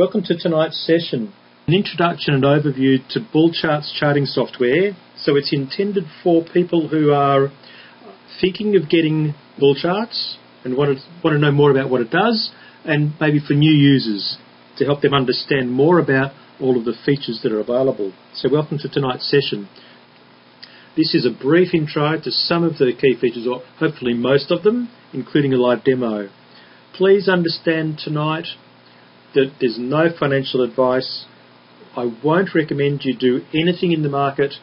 Welcome to tonight's session, an introduction and overview to BullCharts charting software. So it's intended for people who are thinking of getting BullCharts and want to know more about what it does, and maybe for new users to help them understand more about all of the features that are available. So welcome to tonight's session. This is a brief intro to some of the key features, or hopefully most of them, including a live demo. Please understand tonight that there's no financial advice. I won't recommend you do anything in the market.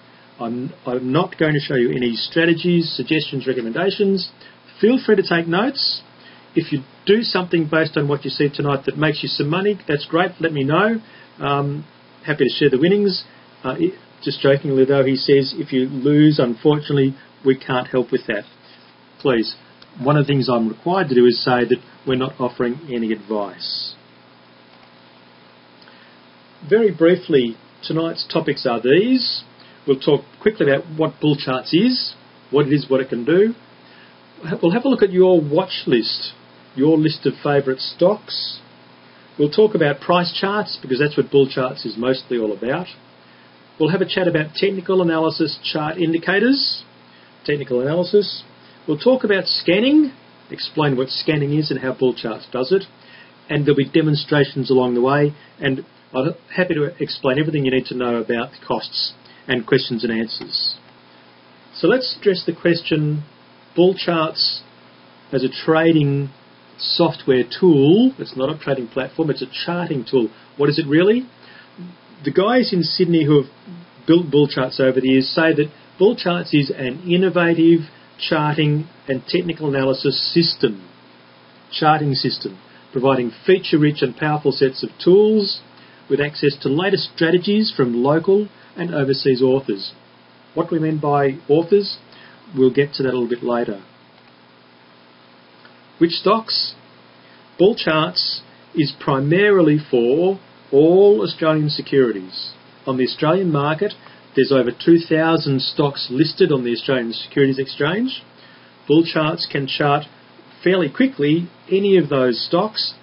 I'm not going to show you any strategies, suggestions, recommendations. Feel free to take notes. If you do something based on what you see tonight that makes you some money, that's great. Let me know. Happy to share the winnings. Just jokingly though, he says if you lose, unfortunately, we can't help with that. Please. One of the things I'm required to do is say that we're not offering any advice. Very briefly, tonight's topics are these. We'll talk quickly about what BullCharts is, what it is, what it can do. We'll have a look at your watch list, your list of favourite stocks. We'll talk about price charts, because that's what BullCharts is mostly all about. We'll have a chat about technical analysis, chart indicators, technical analysis. We'll talk about scanning, explain what scanning is and how BullCharts does it. And there'll be demonstrations along the way. And I'm happy to explain everything you need to know about the costs and questions and answers. So let's address the question, BullCharts as a trading software tool. It's not a trading platform, it's a charting tool. What is it really? The guys in Sydney who have built BullCharts over the years say that BullCharts is an innovative charting and technical analysis system, charting system, providing feature-rich and powerful sets of tools with access to latest strategies from local and overseas authors. What we mean by authors, we'll get to that a little bit later. Which stocks? BullCharts is primarily for all Australian securities. On the Australian market, there's over 2,000 stocks listed on the Australian Securities Exchange. BullCharts can chart fairly quickly any of those stocks,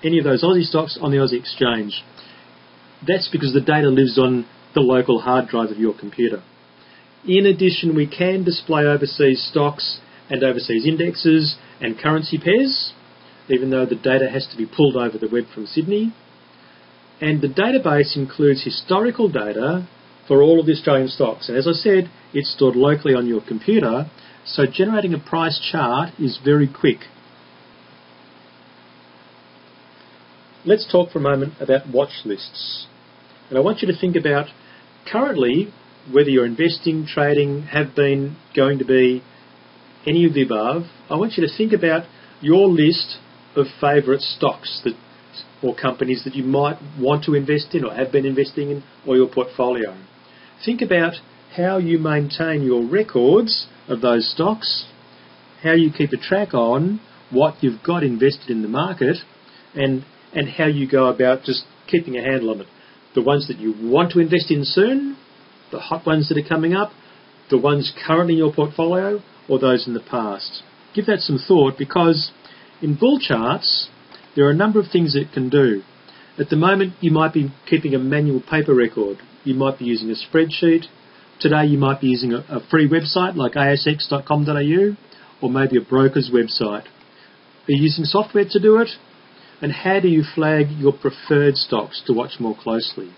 any of those Aussie stocks on the Aussie Exchange. That's because the data lives on the local hard drive of your computer. In addition, we can display overseas stocks and overseas indexes and currency pairs, even though the data has to be pulled over the web from Sydney. And the database includes historical data for all of the Australian stocks. And as I said, it's stored locally on your computer, so generating a price chart is very quick. Let's talk for a moment about watch lists. And I want you to think about currently whether you're investing, trading, have been, going to be, any of the above. I want you to think about your list of favourite stocks or companies that you might want to invest in or have been investing in, or your portfolio. Think about how you maintain your records of those stocks, how you keep a track on what you've got invested in the market, and how you go about just keeping a handle on it. The ones that you want to invest in soon, the hot ones that are coming up, the ones currently in your portfolio, or those in the past. Give that some thought, because in BullCharts there are a number of things it can do. At the moment you might be keeping a manual paper record. You might be using a spreadsheet. Today you might be using a free website like asx.com.au, or maybe a broker's website. Are you using software to do it? And how do you flag your preferred stocks to watch more closely?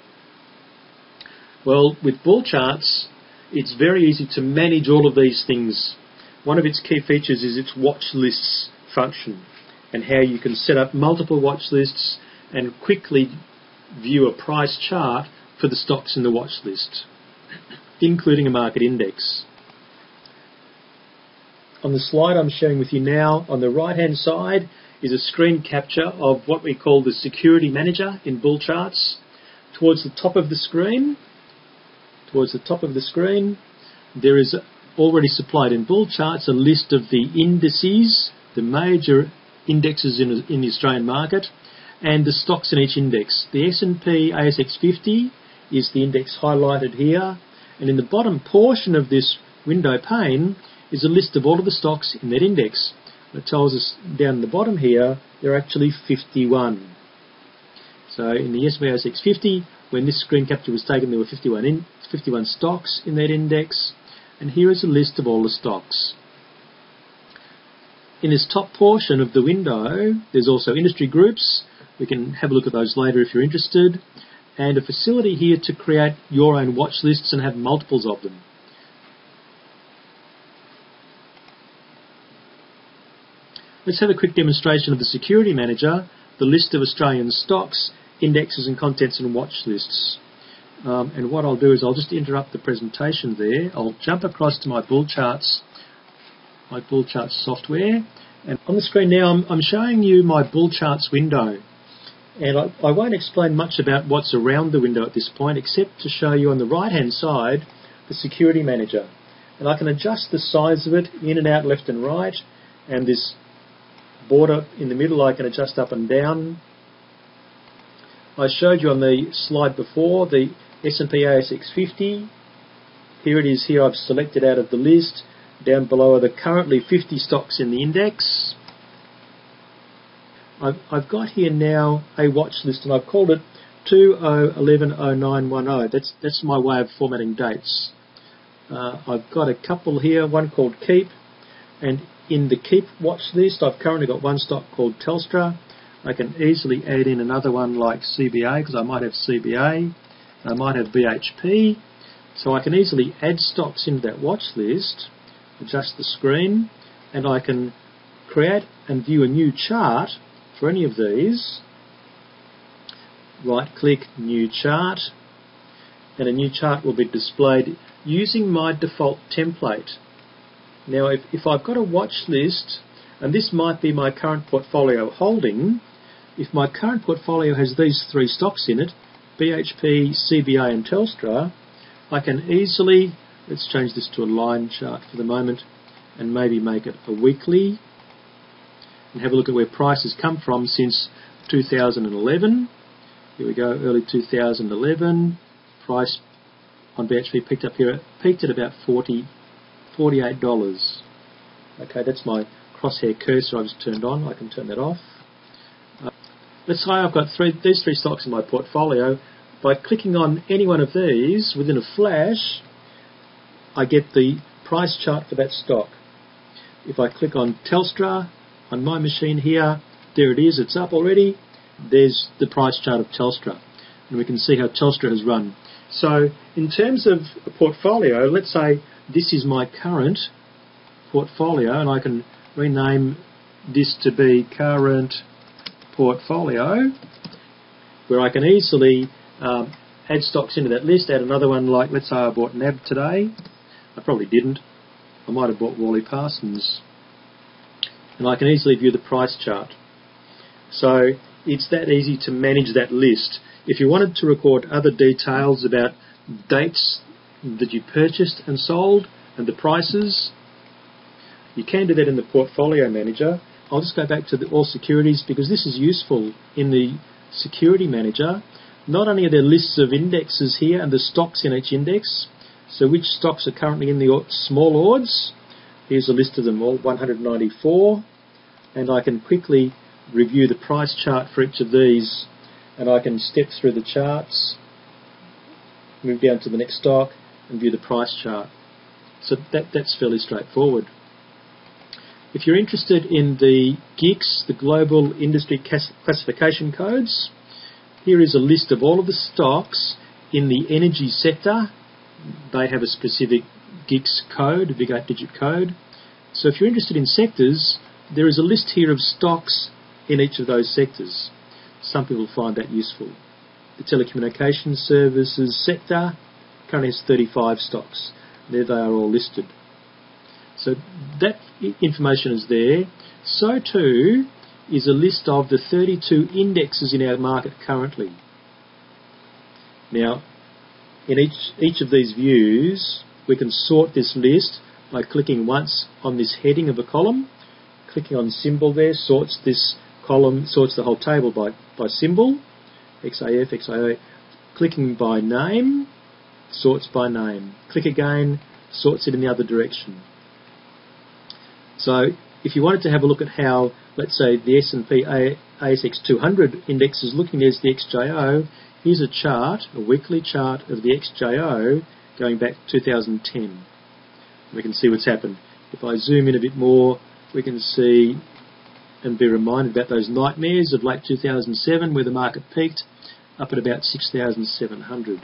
Well, with BullCharts, it's very easy to manage all of these things. One of its key features is its watch lists function, and how you can set up multiple watch lists and quickly view a price chart for the stocks in the watch list, including a market index. On the slide I'm sharing with you now, on the right-hand side is a screen capture of what we call the Security Manager in BullCharts. Towards the top of the screen, there is already supplied in BullCharts a list of the indices, the major indexes in the Australian market, and the stocks in each index. The S&P ASX 50 is the index highlighted here, and in the bottom portion of this window pane is a list of all of the stocks in that index. It tells us down the bottom here there are actually 51. So in the S&P ASX 50, when this screen capture was taken, there were 51 stocks in that index, and here is a list of all the stocks. In this top portion of the window, there's also industry groups. We can have a look at those later if you're interested, and a facility here to create your own watch lists and have multiples of them. Let's have a quick demonstration of the Security Manager, the list of Australian stocks, indexes and contents and watch lists. And what I'll do is I'll just interrupt the presentation there. I'll jump across to my BullCharts software. And on the screen now I'm showing you my BullCharts window. And I won't explain much about what's around the window at this point, except to show you on the right hand side the Security Manager. And I can adjust the size of it in and out, left and right, and this border in the middle I can adjust up and down. I showed you on the slide before the S&P ASX 50. Here it is. Here I've selected out of the list. Down below are the currently 50 stocks in the index. I've got here now a watch list, and I've called it 20110910. That's my way of formatting dates. I've got a couple here, one called Keep, and in the Keep watch list I've currently got one stock called Telstra. I can easily add in another one like CBA, because I might have CBA, I might have BHP, so I can easily add stocks into that watch list, adjust the screen, and I can create and view a new chart for any of these. Right click, New Chart, and a new chart will be displayed using my default template. Now if I've got a watch list, and this might be my current portfolio holding, if my current portfolio has these three stocks in it, BHP, CBA and Telstra, I can easily, let's change this to a line chart for the moment and maybe make it a weekly, and have a look at where prices come from since 2011. Here we go, early 2011, price on BHP peaked at about $48. Okay, that's my crosshair cursor I've just turned on. I can turn that off. Let's say I've got these three stocks in my portfolio. By clicking on any one of these, within a flash, I get the price chart for that stock. If I click on Telstra on my machine here, there it is, it's up already. There's the price chart of Telstra, and we can see how Telstra has run. So in terms of a portfolio, let's say this is my current portfolio, and I can rename this to be current portfolio, where I can easily add stocks into that list, add another one, like let's say I bought NAB today. I probably didn't. I might have bought Wally Parsons. And I can easily view the price chart. So it's that easy to manage that list. If you wanted to record other details about dates that you purchased and sold and the prices, you can do that in the Portfolio Manager. I'll just go back to the All Securities, because this is useful in the Security Manager. Not only are there lists of indexes here and the stocks in each index, so which stocks are currently in the Small Ords. Here's a list of them all, 194, and I can quickly review the price chart for each of these, and I can step through the charts, move down to the next stock and view the price chart. So that's fairly straightforward. If you're interested in the GICS, the Global Industry Classification Codes, here is a list of all of the stocks in the energy sector. They have a specific GICS code, a big 8-digit code. So if you're interested in sectors, there is a list here of stocks in each of those sectors. Some people find that useful. The telecommunications services sector currently has 35 stocks. There they are all listed. So that information is there. So too is a list of the 32 indexes in our market currently. Now, in each of these views, we can sort this list by clicking once on this heading of a column. Clicking on symbol there sorts this column, sorts the whole table by symbol, XAF, XAO. Clicking by name, sorts by name. Click again, sorts it in the other direction. So if you wanted to have a look at how let's say the S&P ASX 200 index is looking as the XJO. Here's a chart, a weekly chart of the XJO going back to 2010. We can see what's happened. If I zoom in a bit more, we can see and be reminded about those nightmares of late 2007 where the market peaked up at about 6,700.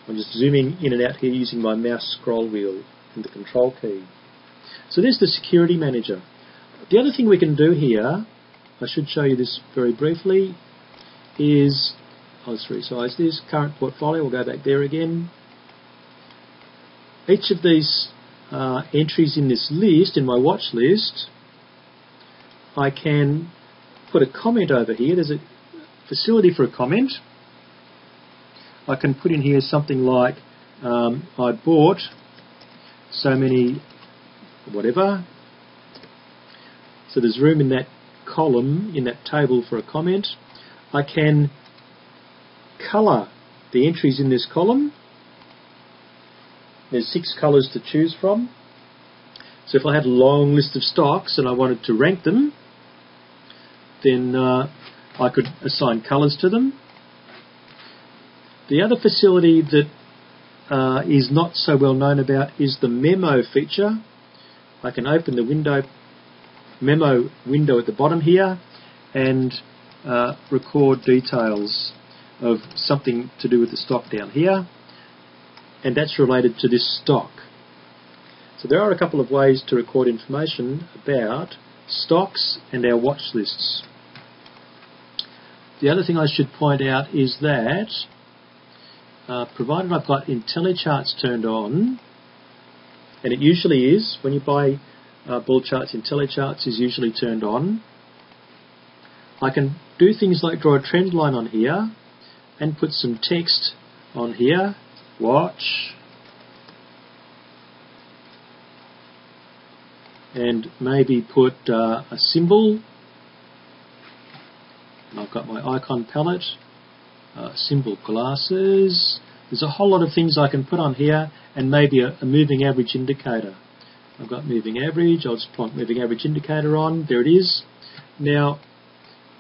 I'm just zooming in and out here using my mouse scroll wheel and the control key. So there's the security manager. The other thing we can do here, I should show you this very briefly, is, I'll just resize this, current portfolio, we'll go back there again. Each of these entries in this list, in my watch list, I can put a comment over here. There's a facility for a comment. I can put in here something like, I bought so many, whatever. So there's room in that column, in that table for a comment. I can colour the entries in this column. There's 6 colours to choose from. So if I had a long list of stocks and I wanted to rank them, then I could assign colours to them. The other facility that is not so well known about is the memo feature. I can open the memo window at the bottom here and record details of something to do with the stock down here, and that's related to this stock. So there are a couple of ways to record information about stocks and our watch lists. The other thing I should point out is that provided I've got IntelliCharts turned on, and it usually is, when you buy BullCharts, IntelliCharts is usually turned on, I can do things like draw a trend line on here and put some text on here, watch, and maybe put a symbol. And I've got my icon palette, symbol glasses. There's a whole lot of things I can put on here, and maybe a moving average indicator. I've got moving average. I'll just plonk moving average indicator on. There it is. Now,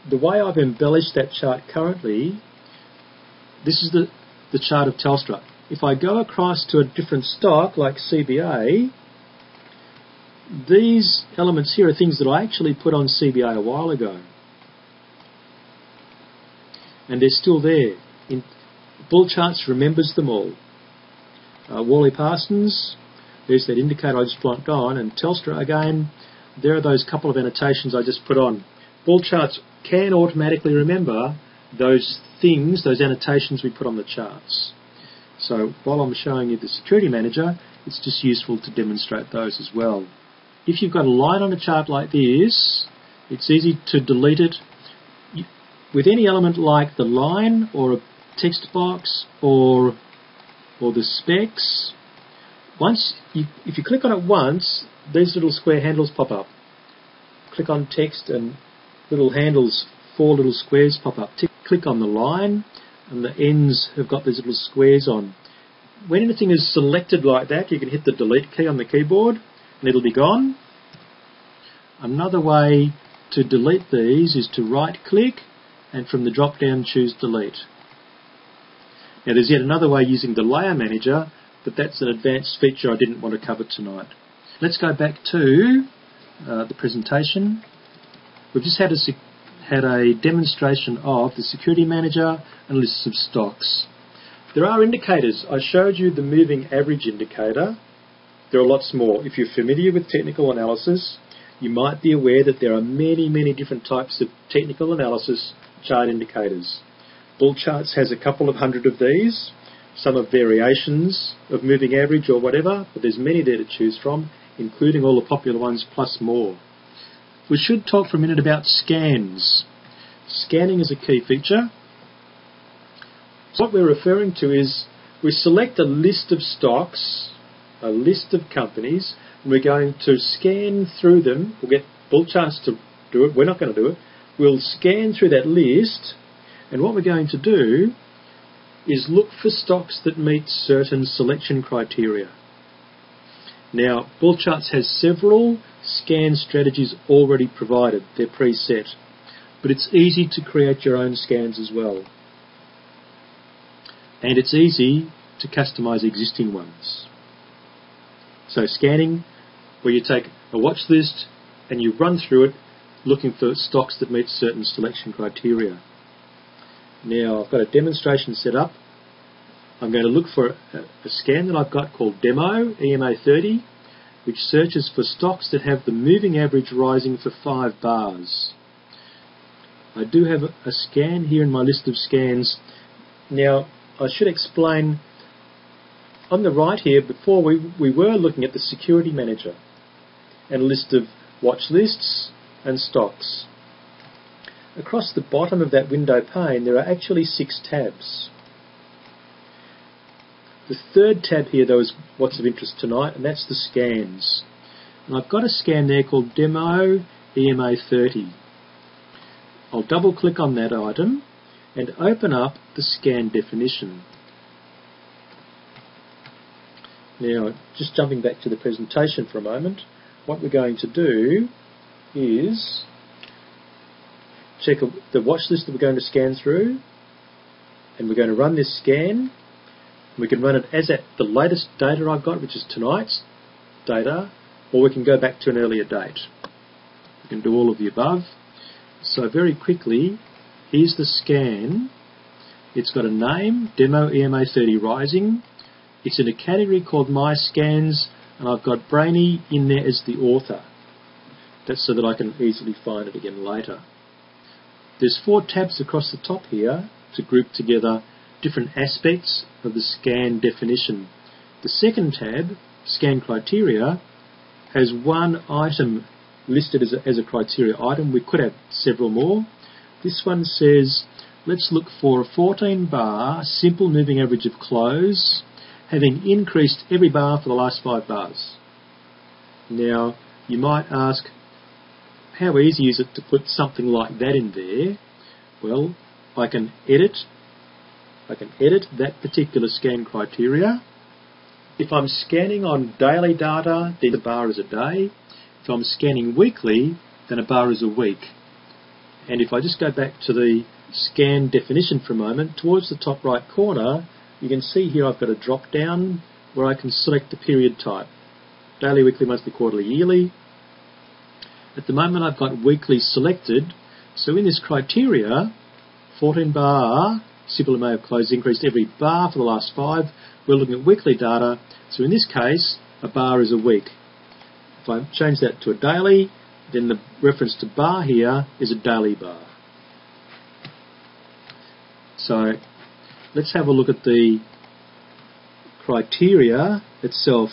the way I've embellished that chart currently, this is the chart of Telstra. If I go across to a different stock like CBA, these elements here are things that I actually put on CBA a while ago. And they're still there. BullCharts remembers them all. Wally Parsons, there's that indicator I just plonked on, and Telstra again, there are those couple of annotations I just put on. BullCharts can automatically remember those things, those annotations we put on the charts. So while I'm showing you the security manager, it's just useful to demonstrate those as well. If you've got a line on a chart like this, it's easy to delete it. With any element like the line or a text box or the specs, if you click on it once, these little square handles pop up. Click on text and little handles, 4 little squares pop up. Click on the line and the ends have got these little squares on. When anything is selected like that, you can hit the delete key on the keyboard and it'll be gone. Another way to delete these is to right click and from the drop down choose delete. Now there's yet another way using the layer manager, but that's an advanced feature I didn't want to cover tonight. Let's go back to the presentation. We've just had a demonstration of the security manager and lists of stocks. There are indicators. I showed you the moving average indicator. There are lots more. If you're familiar with technical analysis, you might be aware that there are many, many different types of technical analysis chart indicators. BullCharts has a couple of hundred of these. Some are variations of moving average or whatever, but there's many there to choose from, including all the popular ones plus more. We should talk for a minute about scans. Scanning is a key feature. So what we're referring to is we select a list of stocks, a list of companies, and we're going to scan through them. We'll get BullCharts to do it. We're not going to do it. We'll scan through that list, and what we're going to do is look for stocks that meet certain selection criteria. Now, BullCharts has several scan strategies already provided. They're preset. But it's easy to create your own scans as well. And it's easy to customize existing ones. So scanning, where you take a watch list and you run through it looking for stocks that meet certain selection criteria. Now I've got a demonstration set up. I'm going to look for a scan that I've got called Demo, EMA30, which searches for stocks that have the moving average rising for 5 bars. I do have a scan here in my list of scans. Now I should explain, on the right here, before we were looking at the security manager and a list of watch lists and stocks. Across the bottom of that window pane there are actually 6 tabs. The third tab here though is what's of interest tonight, and that's the scans. And I've got a scan there called Demo EMA30. I'll double click on that item and open up the scan definition. Now, just jumping back to the presentation for a moment, what we're going to do is check the watch list that we're going to scan through, and we're going to run this scan. We can run it as at the latest data I've got, which is tonight's data, or we can go back to an earlier date. We can do all of the above. So very quickly, here's the scan. It's got a name, Demo EMA30 Rising. It's in a category called My Scans, and I've got Brainy in there as the author. That's so that I can easily find it again later. There's 4 tabs across the top here to group together different aspects of the scan definition. The second tab, Scan Criteria, has one item listed as a criteria item. We could have several more. This one says, let's look for a 14-bar simple moving average of close, having increased every bar for the last 5 bars. Now, you might ask, how easy is it to put something like that in there? Well, I can edit that particular scan criteria. If I'm scanning on daily data, then a bar is a day. If I'm scanning weekly, then a bar is a week. And if I just go back to the scan definition for a moment, towards the top right corner, you can see here I've got a drop down where I can select the period type. Daily, weekly, monthly, quarterly, yearly. At the moment I've got weekly selected, so in this criteria, 14 bar, simple may have closed, increased every bar for the last 5. We're looking at weekly data, so in this case, a bar is a week. If I change that to a daily, then the reference to bar here is a daily bar. So let's have a look at the criteria itself.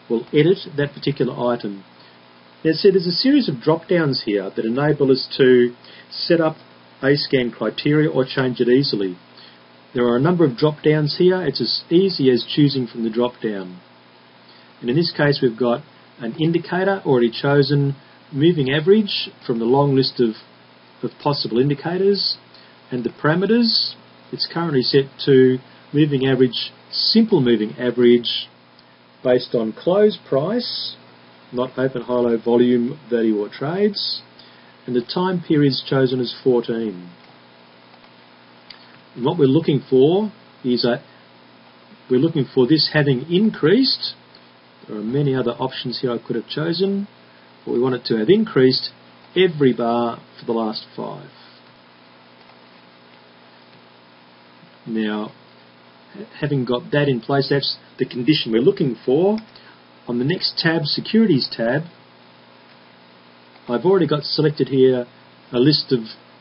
We'll edit that particular item. Now, see, there's a series of drop-downs here that enable us to set up a scan criteria or change it easily. There are a number of drop-downs here. It's as easy as choosing from the drop-down. And in this case, we've got an indicator already chosen, moving average from the long list of possible indicators, and the parameters. It's currently set to moving average, simple moving average, based on close price, not open, high, low, volume, value or trades, and the time period is chosen as 14. And what we're looking for is we're looking for this having increased. There are many other options here I could have chosen, but we want it to have increased every bar for the last 5. Now, having got that in place, that's the condition we're looking for. On the next tab, Securities tab, I've already got selected here a list of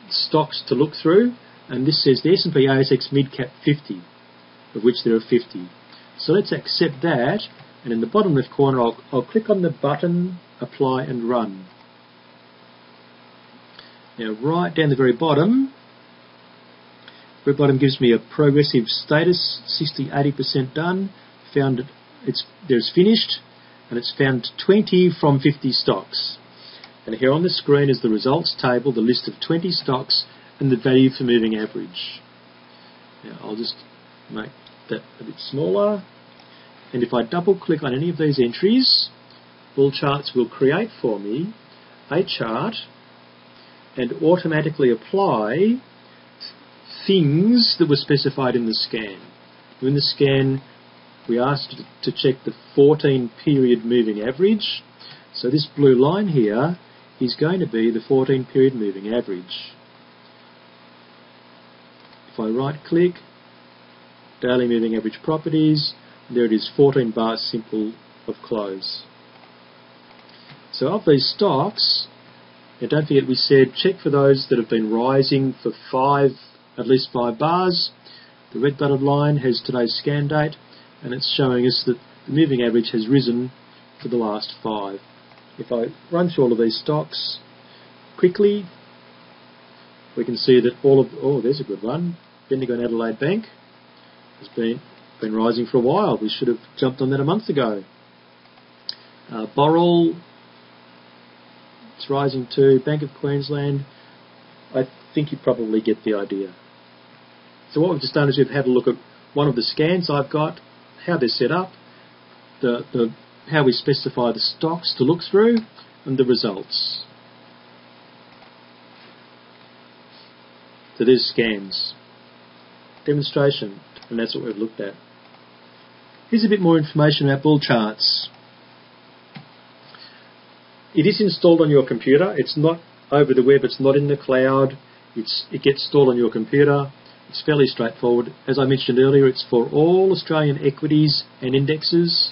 stocks to look through, and this says the S&P ASX Mid-Cap 50, of which there are 50. So let's accept that, and in the bottom left corner I'll click on the button, Apply and Run. Now right down the very bottom gives me a progressive status, 60-80% done, there's finished, and it's found 20 from 50 stocks. And here on the screen is the results table, the list of 20 stocks and the value for moving average. Now I'll just make that a bit smaller, and if I double click on any of these entries, BullCharts will create for me a chart and automatically apply things that were specified in the scan. In the scan, we asked to check the 14-period moving average. So this blue line here is going to be the 14-period moving average. If I right-click, daily moving average properties, there it is, 14 bars simple of close. So of these stocks, and don't forget we said check for those that have been rising for at least 5 bars. The red dotted line has today's scan date, and it's showing us that the moving average has risen for the last 5. If I run through all of these stocks quickly, we can see that there's a good one. Bendigo and Adelaide Bank has been rising for a while. We should have jumped on that a month ago. Boral, it's rising too. Bank of Queensland, I think you probably get the idea. So what we've just done is we've had a look at one of the scans I've got, how they're set up, how we specify the stocks to look through, and the results. So there's scans. Demonstration, and that's what we've looked at. Here's a bit more information about BullCharts. It is installed on your computer. It's not over the web. It's not in the cloud. It gets installed on your computer. It's fairly straightforward. As I mentioned earlier, it's for all Australian equities and indexes.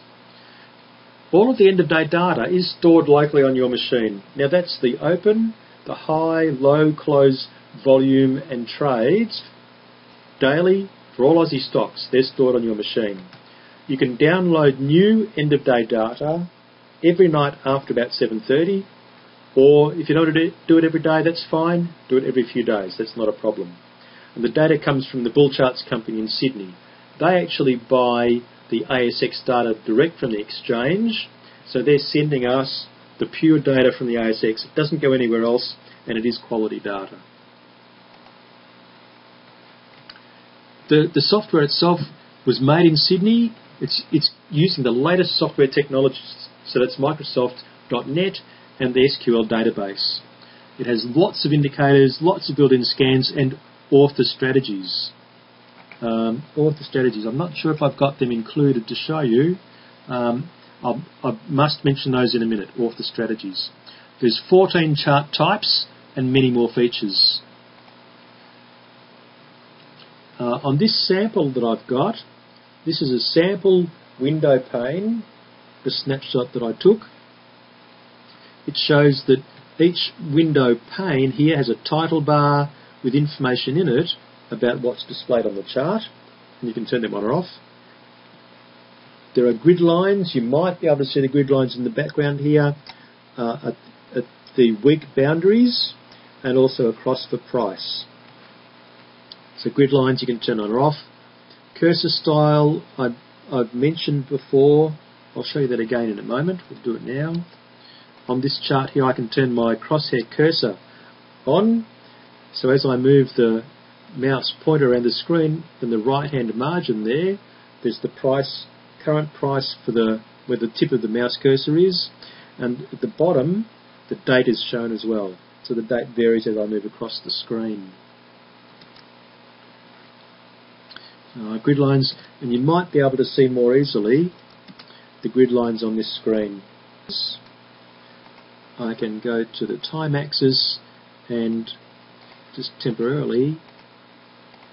All of the end-of-day data is stored locally on your machine. Now that's the open, the high, low, close, volume and trades daily for all Aussie stocks. They're stored on your machine. You can download new end-of-day data every night after about 7:30, or if you don't do it every day, that's fine. Do it every few days. That's not a problem. And the data comes from the BullCharts company in Sydney. They actually buy the ASX data direct from the exchange, so they're sending us the pure data from the ASX. It doesn't go anywhere else, and it is quality data. The software itself was made in Sydney. It's using the latest software technologies, so that's Microsoft.net and the SQL database. It has lots of indicators, lots of built-in scans, and author strategies. I'm not sure if I've got them included to show you. I must mention those in a minute, author strategies. There's 14 chart types and many more features. On this sample that I've got, this is a sample window pane, the snapshot that I took. It shows that each window pane here has a title bar with information in it about what's displayed on the chart, and you can turn them on or off. There are grid lines. You might be able to see the grid lines in the background here at the week boundaries and also across the price. So grid lines you can turn on or off. Cursor style I've mentioned before. I'll show you that again in a moment. We'll do it now. On this chart here I can turn my crosshair cursor on. So as I move the mouse pointer around the screen, in the right hand margin there's the price, current price for where the tip of the mouse cursor is, and at the bottom the date is shown as well. So the date varies as I move across the screen. Grid lines, and you might be able to see more easily the grid lines on this screen. I can go to the time axis and just temporarily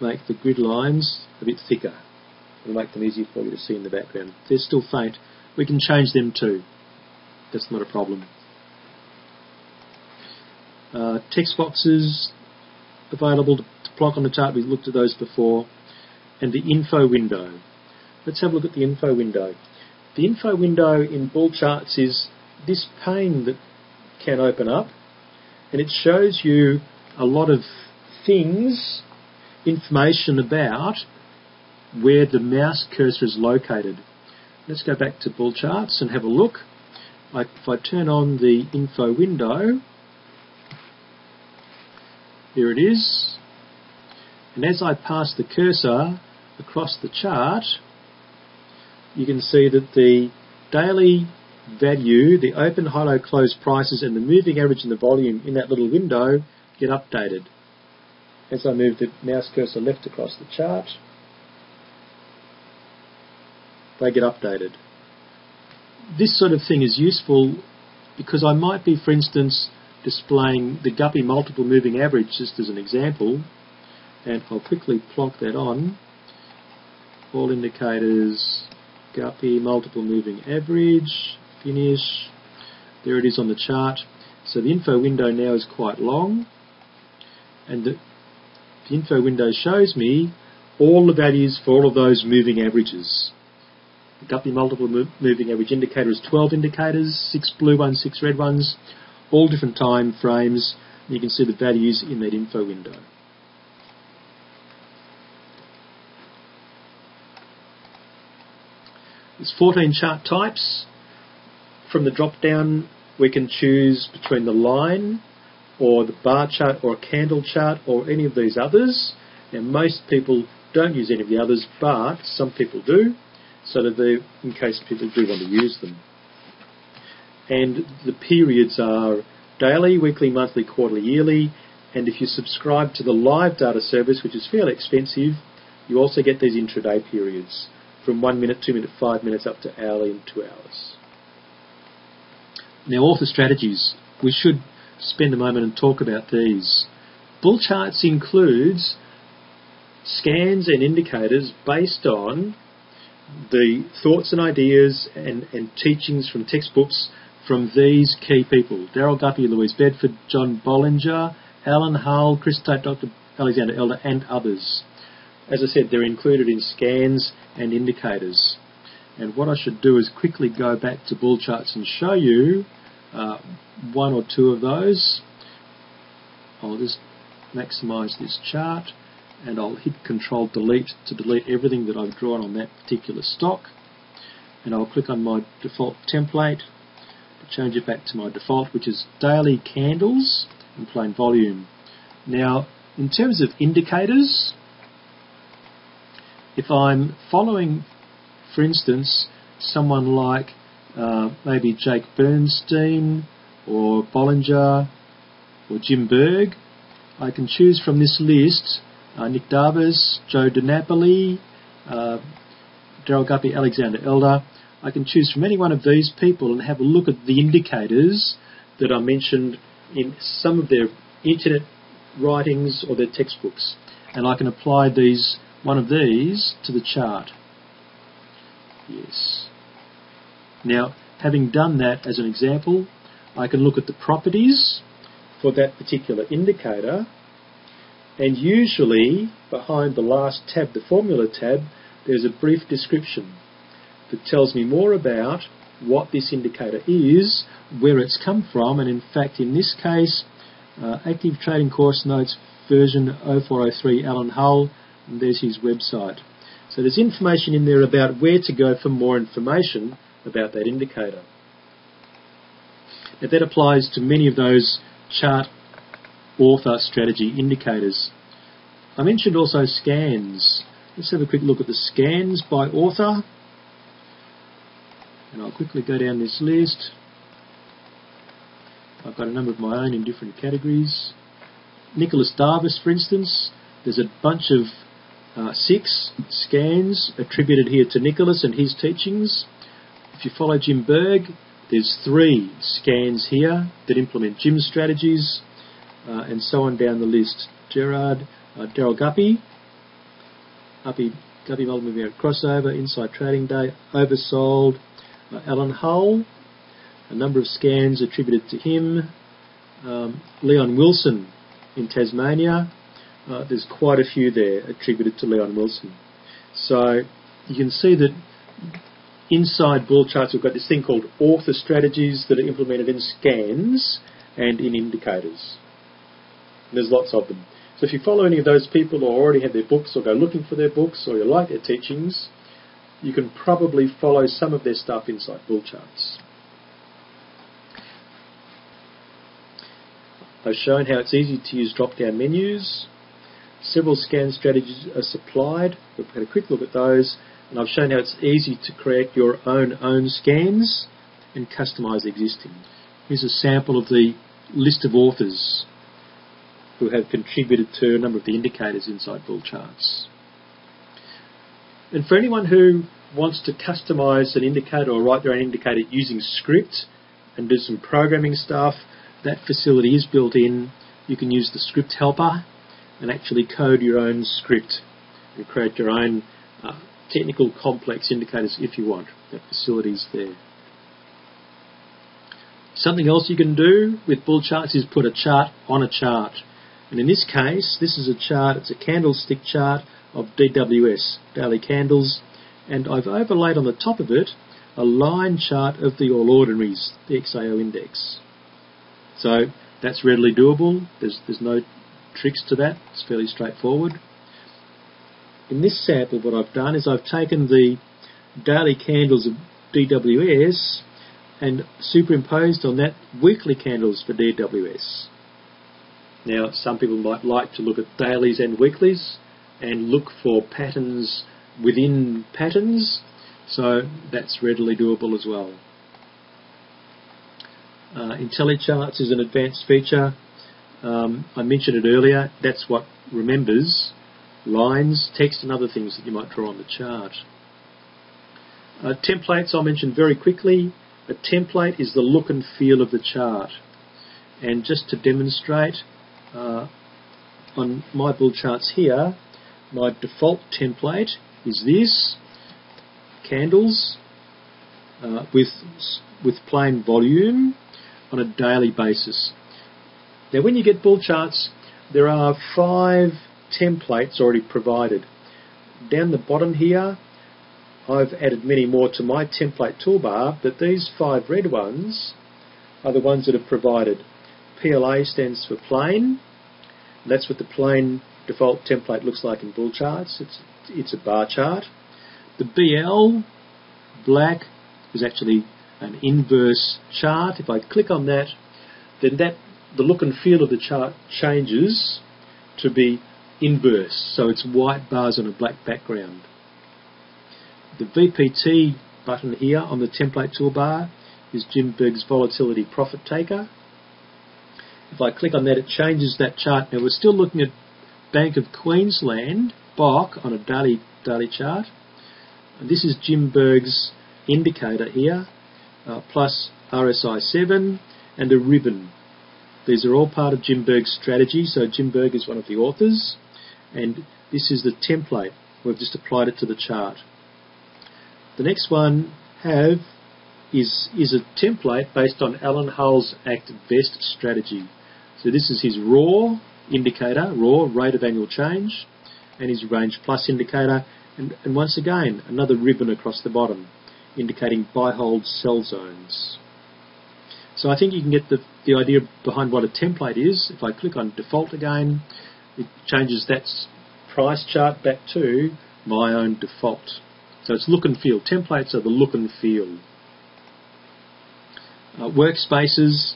make the grid lines a bit thicker. It'll make them easier for you to see in the background. If they're still faint, we can change them too. That's not a problem. Text boxes available to plug on the chart. We've looked at those before. And the info window. Let's have a look at the info window. The info window in BullCharts is this pane that can open up, and it shows you a lot of things, information about where the mouse cursor is located. Let's go back to BullCharts and have a look. If I turn on the info window, here it is, and as I pass the cursor across the chart, you can see that the daily value, the open, high, low, close prices and the moving average and the volume in that little window get updated. As I move the mouse cursor left across the chart, they get updated. This sort of thing is useful because I might be, for instance, displaying the Guppy multiple moving average just as an example, and I'll quickly plonk that on. All indicators, Guppy multiple moving average, finish. There it is on the chart. So the info window now is quite long, and the info window shows me all the values for all of those moving averages. The Guppy multiple moving average indicator is 12 indicators, 6 blue ones, 6 red ones, all different time frames. You can see the values in that info window. There's 14 chart types. From the drop down we can choose between the line or the bar chart or a candle chart or any of these others. Now most people don't use any of the others, but some people do, so that in case people do want to use them. And the periods are daily, weekly, monthly, quarterly, yearly, and if you subscribe to the live data service, which is fairly expensive, you also get these intraday periods from 1 minute, 2 minutes, 5 minutes up to hourly and 2 hours. Now, author strategies. We should spend a moment and talk about these. BullCharts includes scans and indicators based on the thoughts and ideas and teachings from textbooks from these key people: Darryl Guppy, Louise Bedford, John Bollinger, Alan Hull, Chris Tate, Dr. Alexander Elder, and others. As I said, they're included in scans and indicators. And what I should do is quickly go back to BullCharts and show you one or two of those. I'll just maximise this chart, and I'll hit Control Delete to delete everything that I've drawn on that particular stock. And I'll click on my default template to change it back to my default, which is daily candles in plain volume. Now, in terms of indicators, if I'm following, for instance, someone like maybe Jake Bernstein or Bollinger or Jim Berg, I can choose from this list Nick Davis, Joe DiNapoli, Darryl Guppy, Alexander Elder. I can choose from any one of these people and have a look at the indicators that are mentioned in some of their internet writings or their textbooks, and I can apply one of these to the chart. Yes. Now, having done that as an example, I can look at the properties for that particular indicator, and usually behind the last tab, the formula tab, there's a brief description that tells me more about what this indicator is, where it's come from, and in fact in this case, Active Trading Course Notes version 0403 Alan Hull, and there's his website. So there's information in there about where to go for more information about that indicator. Now that applies to many of those chart author strategy indicators. I mentioned also scans. Let's have a quick look at the scans by author. And I'll quickly go down this list. I've got a number of my own in different categories. Nicholas Darvis, for instance, there's a bunch of 6 scans attributed here to Nicholas and his teachings. If you follow Jim Berg, there's 3 scans here that implement Jim's strategies, and so on down the list. Darryl Guppy, Guppy Multiple Crossover, Inside Trading Day, Oversold, Alan Hull, a number of scans attributed to him. Leon Wilson in Tasmania, there's quite a few there attributed to Leon Wilson. So you can see that inside BullCharts we've got this thing called author strategies that are implemented in scans and in indicators. And there's lots of them. So if you follow any of those people or already have their books or go looking for their books or you like their teachings, you can probably follow some of their stuff inside BullCharts. I've shown how it's easy to use drop-down menus. Several scan strategies are supplied. We've had a quick look at those, and I've shown how it's easy to create your own scans and customise existing. Here's a sample of the list of authors who have contributed to a number of the indicators inside BullCharts. And for anyone who wants to customise an indicator or write their own indicator using script and do some programming stuff, that facility is built in. You can use the script helper and actually code your own script and create your own technical complex indicators if you want. That facility's there. Something else you can do with BullCharts is put a chart on a chart. And in this case, this is a chart, it's a candlestick chart of DWS, daily candles, and I've overlaid on the top of it a line chart of the All Ordinaries, the XAO index. So that's readily doable. There's no tricks to that. It's fairly straightforward. In this sample, what I've done is I've taken the daily candles of DWS and superimposed on that weekly candles for DWS. Now, some people might like to look at dailies and weeklies and look for patterns within patterns, so that's readily doable as well. IntelliCharts is an advanced feature. I mentioned it earlier. That's what remembers lines, text and other things that you might draw on the chart. Templates I'll mention very quickly. A template is the look and feel of the chart. And just to demonstrate, on my BullCharts here, my default template is this, candles with plain volume on a daily basis. Now when you get BullCharts, there are 5 templates already provided. Down the bottom here, I've added many more to my template toolbar, but these 5 red ones are the ones that are provided. PLA stands for plain. That's what the plain default template looks like in BullCharts. It's a bar chart. The BL, black, is actually an inverse chart. If I click on that, then the look and feel of the chart changes to be inverse. So it's white bars on a black background. The VPT button here on the template toolbar is Jim Berg's Volatility Profit Taker. If I click on that, it changes that chart. Now we're still looking at Bank of Queensland, BOC, on a daily chart. And this is Jim Berg's indicator here, plus RSI 7 and a ribbon. These are all part of Jim Berg's strategy, so Jim Berg is one of the authors, and this is the template. We've just applied it to the chart. The next one is a template based on Alan Hull's Act Best strategy. So this is his raw indicator, raw rate of annual change, and his range plus indicator, and once again another ribbon across the bottom indicating buy, hold, sell zones. So I think you can get the idea behind what a template is. If I click on default again, it changes that price chart back to my own default. So it's look and feel. Templates are the look and feel. Workspaces,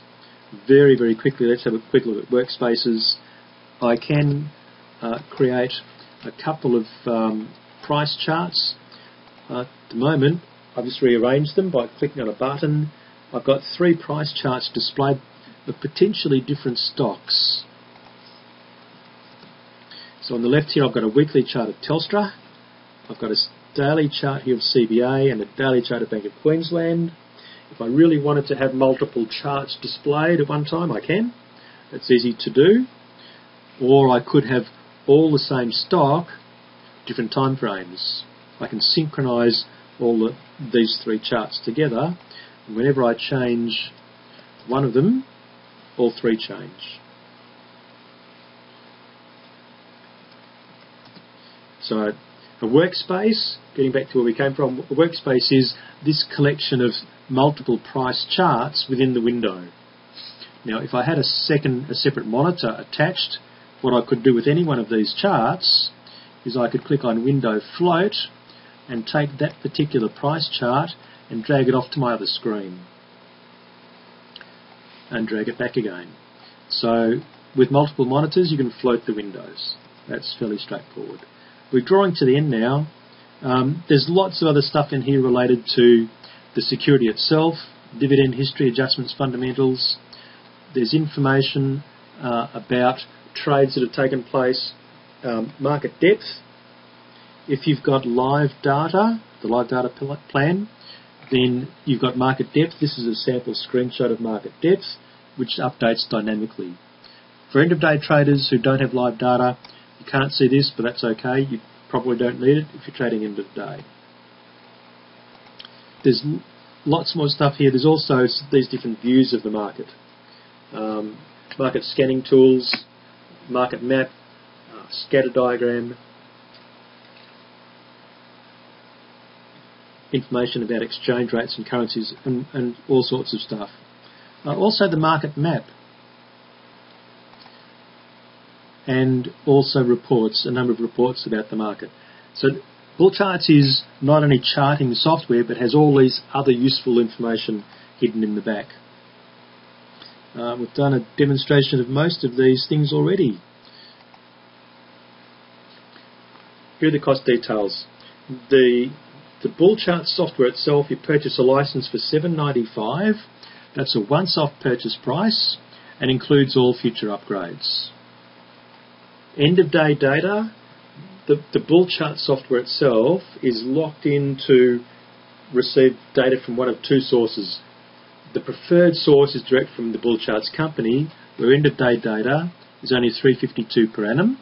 very, very quickly, let's have a quick look at Workspaces. I can create a couple of price charts. At the moment, I've just rearranged them by clicking on a button. I've got 3 price charts displayed of potentially different stocks. So on the left here, I've got a weekly chart of Telstra. I've got a daily chart here of CBA and a daily chart of Bank of Queensland. If I really wanted to have multiple charts displayed at one time, I can. That's easy to do. Or I could have all the same stock, different time frames. I can synchronise all these 3 charts together, and whenever I change one of them, all 3 change. So a workspace, getting back to where we came from, a workspace is this collection of multiple price charts within the window. Now if I had a separate monitor attached, what I could do with any one of these charts is I could click on Window Float and take that particular price chart and drag it off to my other screen and drag it back again. So with multiple monitors you can float the windows. That's fairly straightforward. We're drawing to the end now. There's lots of other stuff in here related to the security itself, dividend history, adjustments, fundamentals. There's information about trades that have taken place, market depth. If you've got live data, the live data plan, then you've got market depth. This is a sample screenshot of market depth, which updates dynamically. For end-of-day traders who don't have live data, you can't see this, but that's okay. You probably don't need it if you're trading end of day. There's lots more stuff here. There's also these different views of the market. Market scanning tools, market map, scatter diagram, information about exchange rates and currencies and all sorts of stuff. Also the market map, and also reports, a number of reports about the market. So BullCharts is not only charting software, but has all these other useful information hidden in the back. We've done a demonstration of most of these things already. Here are the cost details. The BullCharts software itself, you purchase a license for $7.95. That's a once-off purchase price and includes all future upgrades. End-of-day data, the BullCharts software itself is locked in to receive data from one of two sources. The preferred source is direct from the BullCharts company, where end-of-day data is only $3.52 per annum.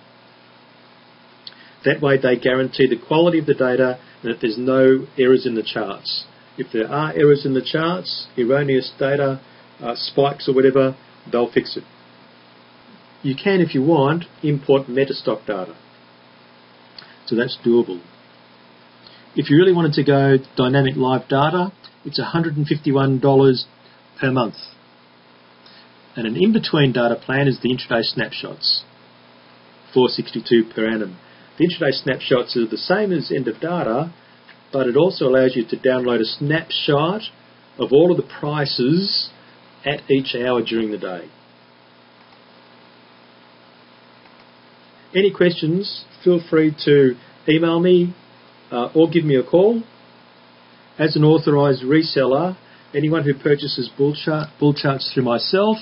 That way they guarantee the quality of the data and that there's no errors in the charts. If there are errors in the charts, erroneous data, spikes or whatever, they'll fix it. You can, if you want, import metastock data. So that's doable. If you really wanted to go dynamic live data, it's $151 per month. And an in-between data plan is the intraday snapshots, $4.62 per annum. The intraday snapshots are the same as end of data, but it also allows you to download a snapshot of all of the prices at each hour during the day. Any questions, feel free to email me or give me a call. As an authorised reseller, anyone who purchases BullCharts through myself,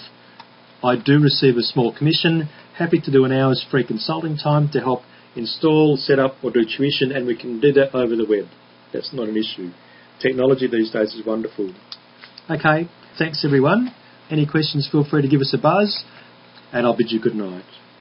I do receive a small commission. Happy to do an hour's free consulting time to help install, set up or do tuition, and we can do that over the web. That's not an issue. Technology these days is wonderful. Okay, thanks everyone. Any questions, feel free to give us a buzz, and I'll bid you good night.